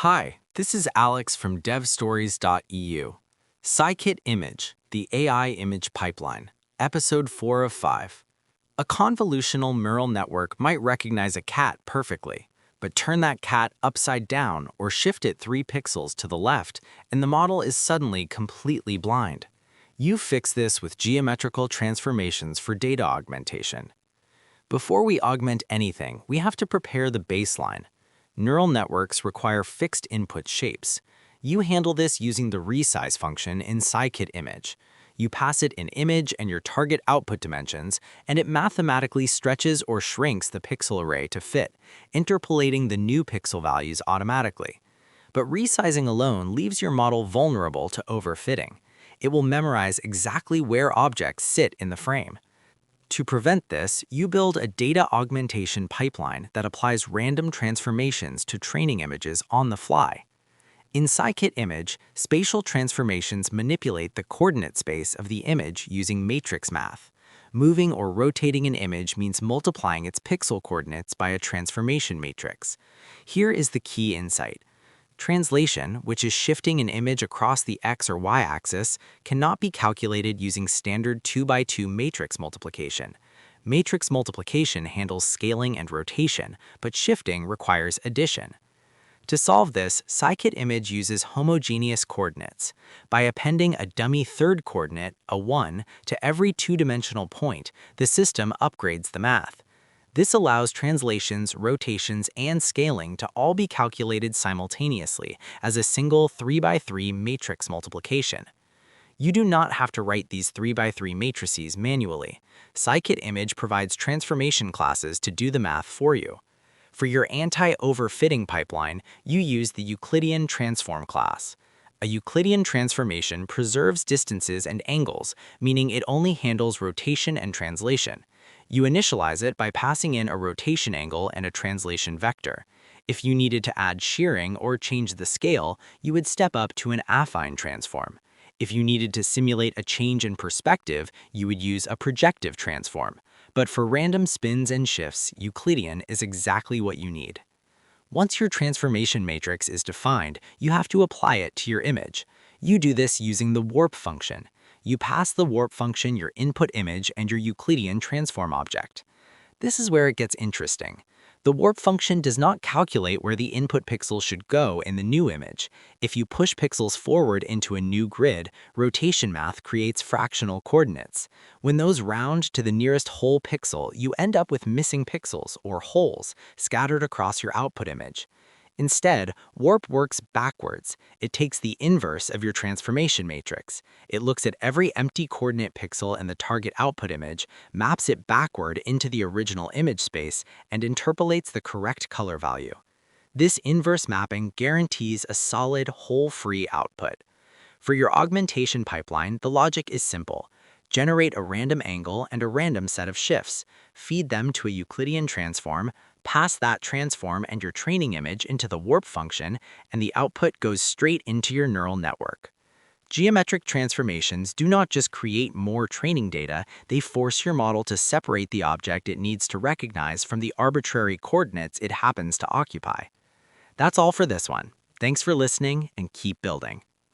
Hi, this is Alex from devstories.eu. Scikit-image, the AI image pipeline, episode 4 of 5. A convolutional neural network might recognize a cat perfectly, but turn that cat upside down or shift it 3 pixels to the left, and the model is suddenly completely blind. You fix this with geometrical transformations for data augmentation. Before we augment anything, we have to prepare the baseline. Neural networks require fixed input shapes. You handle this using the resize function in scikit-image. You pass it an image and your target output dimensions, and it mathematically stretches or shrinks the pixel array to fit, interpolating the new pixel values automatically. But resizing alone leaves your model vulnerable to overfitting. It will memorize exactly where objects sit in the frame. To prevent this, you build a data augmentation pipeline that applies random transformations to training images on the fly. In scikit-image, spatial transformations manipulate the coordinate space of the image using matrix math. Moving or rotating an image means multiplying its pixel coordinates by a transformation matrix. Here is the key insight. Translation, which is shifting an image across the x or y axis, cannot be calculated using standard 2x2 matrix multiplication. Matrix multiplication handles scaling and rotation, but shifting requires addition. To solve this, scikit-image uses homogeneous coordinates. By appending a dummy third coordinate, a 1, to every two-dimensional point, the system upgrades the math. This allows translations, rotations, and scaling to all be calculated simultaneously as a single 3x3 matrix multiplication. You do not have to write these 3x3 matrices manually. Scikit-image provides transformation classes to do the math for you. For your anti-overfitting pipeline, you use the Euclidean transform class. A Euclidean transformation preserves distances and angles, meaning it only handles rotation and translation. You initialize it by passing in a rotation angle and a translation vector. If you needed to add shearing or change the scale, you would step up to an affine transform. If you needed to simulate a change in perspective, you would use a projective transform. But for random spins and shifts, Euclidean is exactly what you need. Once your transformation matrix is defined, you have to apply it to your image. You do this using the warp function. You pass the warp function your input image and your Euclidean transform object. This is where it gets interesting. The warp function does not calculate where the input pixels should go in the new image. If you push pixels forward into a new grid, rotation math creates fractional coordinates. When those round to the nearest whole pixel, you end up with missing pixels, or holes, scattered across your output image. Instead, warp works backwards. It takes the inverse of your transformation matrix. It looks at every empty coordinate pixel in the target output image, maps it backward into the original image space, and interpolates the correct color value. This inverse mapping guarantees a solid, hole-free output. For your augmentation pipeline, the logic is simple. Generate a random angle and a random set of shifts. Feed them to a Euclidean transform, pass that transform and your training image into the warp function, and the output goes straight into your neural network. Geometric transformations do not just create more training data, they force your model to separate the object it needs to recognize from the arbitrary coordinates it happens to occupy. That's all for this one. Thanks for listening and keep building.